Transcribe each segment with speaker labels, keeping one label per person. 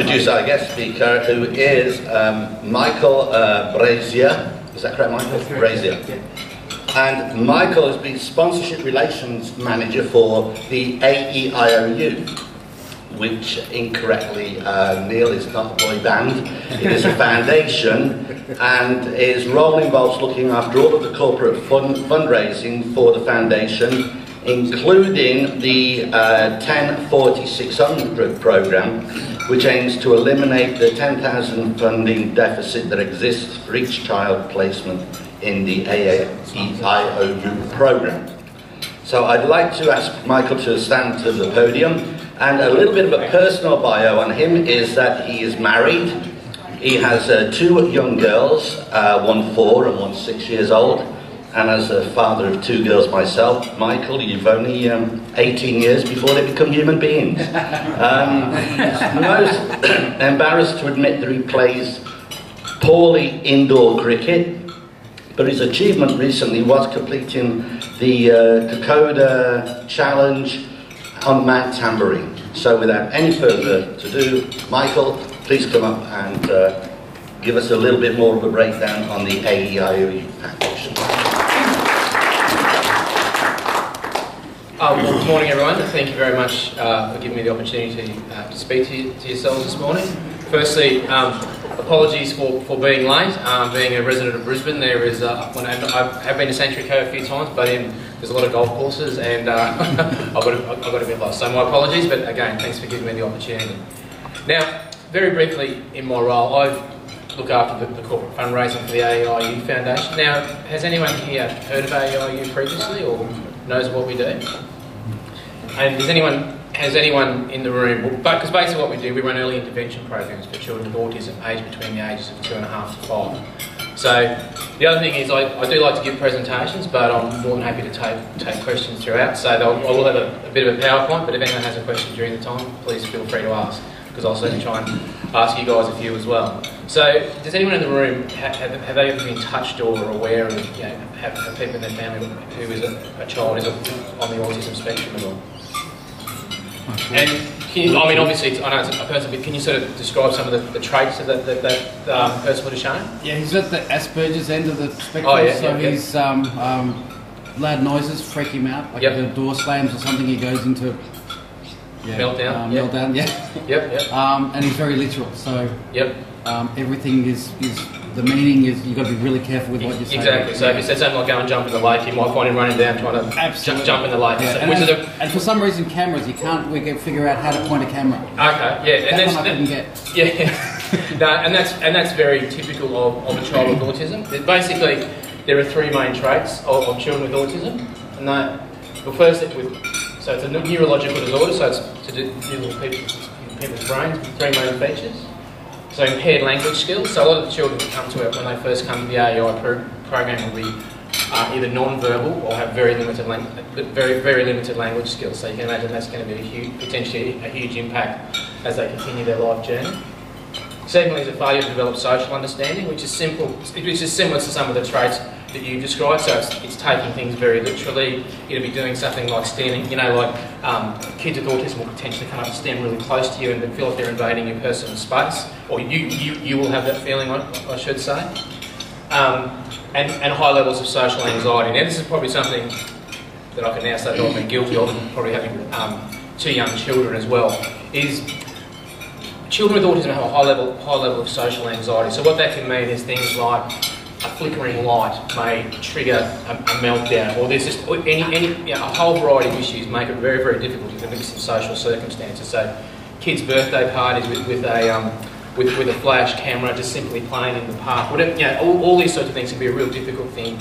Speaker 1: introduce our guest speaker, who is Michael Brazier. Is that correct, Michael?
Speaker 2: That's correct.
Speaker 1: Brazier.
Speaker 2: Yeah.
Speaker 1: And Michael has been Sponsorship Relations Manager for the AEIOU, which incorrectly, Neil, is not a boy band. It is a foundation, and his role involves looking after all of the corporate fundraising for the foundation, including the 10-40-600 program, which aims to eliminate the 10,000 funding deficit that exists for each child placement in the AEIOU program. So I'd like to ask Michael to stand to the podium, and a little bit of a personal bio on him is that he is married. He has two young girls, one 4 and one 6 years old, and as a father of 2 girls myself, Michael, you've only 18 years before they become human beings. Most embarrassed to admit that he plays poorly indoor cricket, but his achievement recently was completing the Kokoda Challenge on Mount Tambourine. So without any further ado, Michael, please come up and give us a little bit more of a breakdown on the AEIOU Foundation.
Speaker 3: Good morning, everyone. Thank you very much for giving me the opportunity to speak to yourselves this morning. Firstly, apologies for being late. Being a resident of Brisbane, there is I have been to Sanctuary Cove a few times, but there's a lot of golf courses, and I got a bit lost. So my apologies, but again, thanks for giving me the opportunity. Now, very briefly, in my role, I look after the corporate fundraising for the AEIOU Foundation. Now, has anyone here heard of AEIOU previously, or knows what we do? And has anyone in the room, because basically what we do, we run early intervention programs for children with autism aged between the ages of 2.5 to 5. So the other thing is I do like to give presentations, but I'm more than happy to take questions throughout. So I will have a bit of a PowerPoint, but if anyone has a question during the time, please feel free to ask, because I'll certainly try and ask you guys a few as well. So does anyone in the room, have they ever been touched or aware of, have people in their family who is a child is on the autism spectrum at all? And I mean, obviously, I know it's a person, but can you sort of describe some of the traits that person would have shown?
Speaker 2: Yeah, he's at the Asperger's end of the spectrum,
Speaker 3: oh, yeah,
Speaker 2: so he's loud noises freak him out, like if the door slams or something, he goes into
Speaker 3: meltdown.
Speaker 2: Meltdown, yeah. And he's very literal, so everything is the meaning is you've got to be really careful with what you say.
Speaker 3: Exactly. So if you said something like go and jump in the lake, you might find him running down trying to jump in the lake.
Speaker 2: Yeah.
Speaker 3: So,
Speaker 2: and for some reason, cameras we can figure out how to point a camera.
Speaker 3: Okay. Yeah. And
Speaker 2: that's one I couldn't get.
Speaker 3: Yeah. No, and that's very typical of a child with autism. Basically, there are 3 main traits of children with autism, and so it's a neurological disorder. So it's to do with people's brains with 3 main features. So impaired language skills. So a lot of the children that come to it when they first come to the AEI program will be either non-verbal or have very limited language skills. So you can imagine that's going to be potentially a huge impact as they continue their life journey. Secondly, is a failure to develop social understanding, which is similar to some of the traits that you described. So it's taking things very literally. You'll be doing something like standing, kids with autism will potentially come up and stand really close to you and feel like they're invading your personal space, or you will have that feeling, I should say. And high levels of social anxiety. Now this is probably something that I can now say that I've been guilty of, and probably having 2 young children as well, is children with autism have a high level of social anxiety. So what that can mean is things like a flickering light may trigger a meltdown, or there's just a whole variety of issues make it very, very difficult to mix in social circumstances. So kids' birthday parties with a flash camera, just simply playing in the park, whatever, all these sorts of things can be a real difficult thing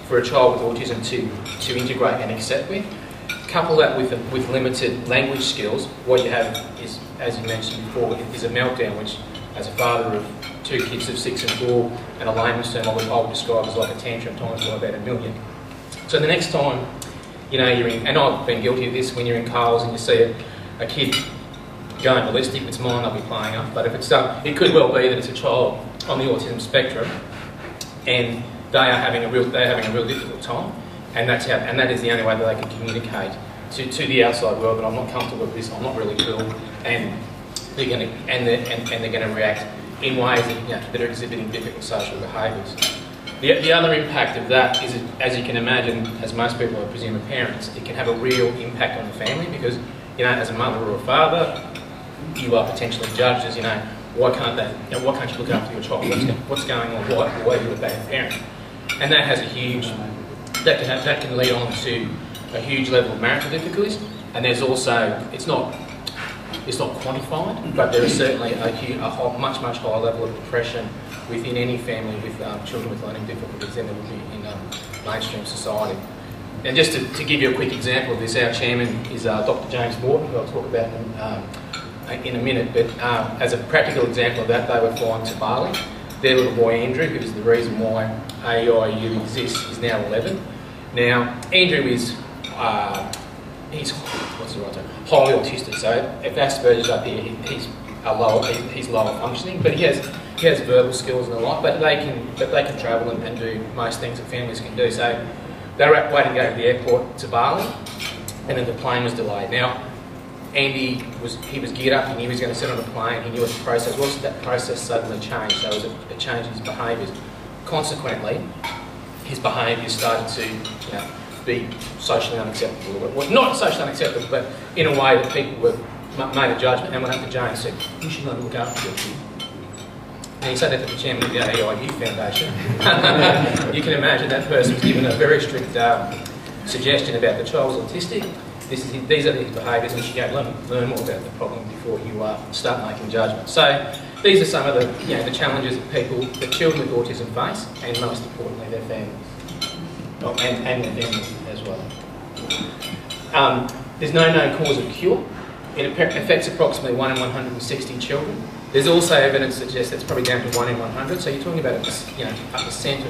Speaker 3: for a child with autism to integrate and accept with. Couple that with limited language skills, what you have is, as you mentioned before, is a meltdown, which, as a father of 2 kids of 6 and 4, and a layman's term I would describe as like a tantrum times by about 1,000,000. So the next time, you're in, and I've been guilty of this, when you're in Coles and you see a kid going ballistic, if it's mine, they'll be playing up. But if it's it could well be that it's a child on the autism spectrum, and they are having a real difficult time. And that is the only way that they can communicate to the outside world that I'm not comfortable with this, I'm not really cool, and they're going to react in ways that are exhibiting difficult social behaviours. The other impact of that is, as you can imagine, as most people, I presume, are parents, it can have a real impact on the family because, as a mother or a father, you are potentially judged as, why can't you look after your child? What's going on? Why are you a bad parent? And that has that can lead on to a huge level of marital difficulties. And there's also, it's not quantified, but there is certainly a much higher level of depression within any family with children with learning difficulties than there would be in mainstream society. And just to give you a quick example of this, our chairman is Dr. James Morton, who I'll talk about in a minute, but as a practical example of that, they were flying to Bali. Their little boy Andrew, who is the reason why AEIOU exists, is now 11. Now, Andrew is he's highly autistic, so if Asperger's up here, he's lower functioning, but he has verbal skills and the like, but they can travel and do most things that families can do. So they were waiting to go to the airport to Bali, and then the plane was delayed. Now, Andy was geared up, he knew he was going to sit on a plane, he knew what the process was. That process suddenly changed, so it was a change in his behaviours. Consequently, his behaviours started to be socially unacceptable. Well, not socially unacceptable, but in a way that people made a judgment and went up to James and said, you should not look after your kid. And he said that to the chairman of the AEIOU Foundation. You can imagine that person was given a very strict suggestion about the child was autistic. These are his behaviours, and you should go learn more about the problem before you start making judgments. So these are some of the challenges that children with autism face, and most importantly their families, and their families as well. There's no known cause of cure. It affects approximately 1 in 160 children. There's also evidence that suggests that's probably down to 1 in 100. So you're talking about a percent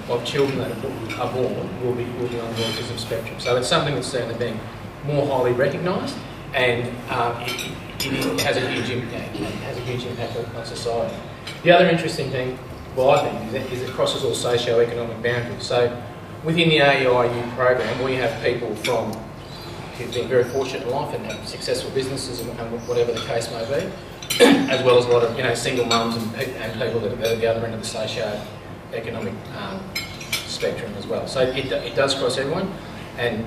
Speaker 3: of children that are born will be on the autism spectrum. So it's something that's certainly being more highly recognised, and it has a huge impact. It has a huge impact on society. The other interesting thing, I think, is it crosses all socio-economic boundaries. So within the AEIOU program, we have people who've been very fortunate in life and have successful businesses and whatever the case may be, as well as a lot of single mums and people that are at the other end of the socio-economic spectrum as well. So it does cross everyone, and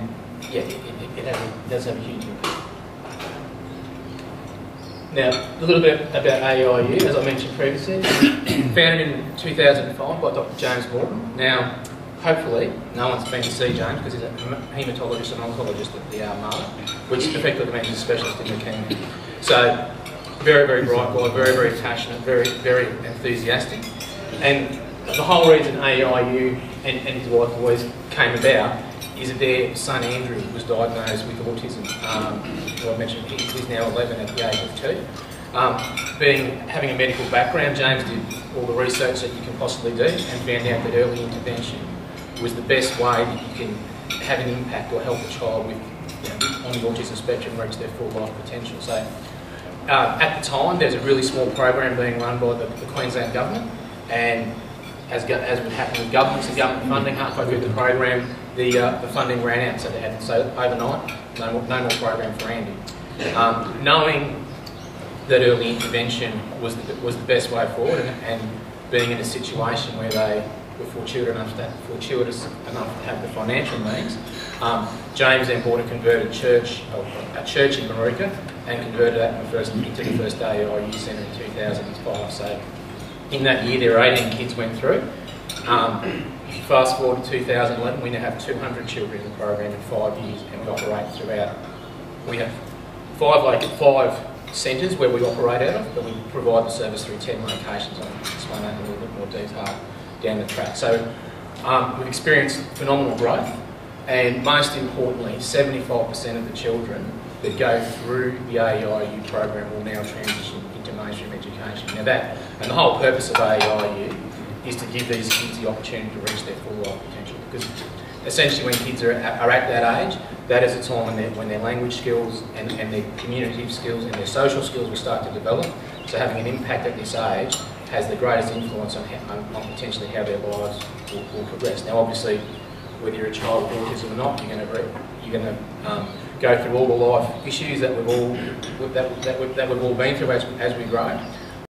Speaker 3: it does have a huge impact. Now, a little bit about AEIOU, as I mentioned previously, founded in 2005 by Dr. James Morton. Now, hopefully, no one's been to see James because he's a haematologist and oncologist at the Armada, which effectively means he's a specialist in leukemia. So, very, very bright guy, very, very passionate, very, very enthusiastic. And the whole reason AEIOU and his wife Louise came about is that their son Andrew was diagnosed with autism. Well, I mentioned he's now 11 at the age of 2. Having a medical background, James did all the research that you can possibly do and found out that early intervention was the best way that you can have an impact or help a child with, on the autism spectrum reach their full life potential. So at the time, there's a really small program being run by the Queensland government, and as would happen with governments and government funding, halfway through the program, the funding ran out, so overnight, no more program for Andy. Knowing that early intervention was the best way forward, and being in a situation where they were fortuitous enough to have the financial means, James then bought a converted church, a church in Maruka, and converted that into the first AEIOU centre in 2005. So in that year, there were 18 kids went through. Fast forward to 2011, we now have 200 children in the program in 5 years, and we operate throughout. We have five centres where we operate out of, but we provide the service through 10 locations. I'll explain that in a little bit more detail down the track. So we've experienced phenomenal growth, and most importantly, 75% of the children that go through the AEIOU program will now transition into mainstream education. Now and the whole purpose of AEIOU is to give these kids the opportunity to reach their full life potential, because essentially when kids are at that age, that is a time when their language skills and their communicative skills and their social skills will start to develop. So having an impact at this age has the greatest influence on potentially how their lives will progress. Now obviously, whether you're a child with autism or not, you're going to go through all the life issues that we've all been through as we grow.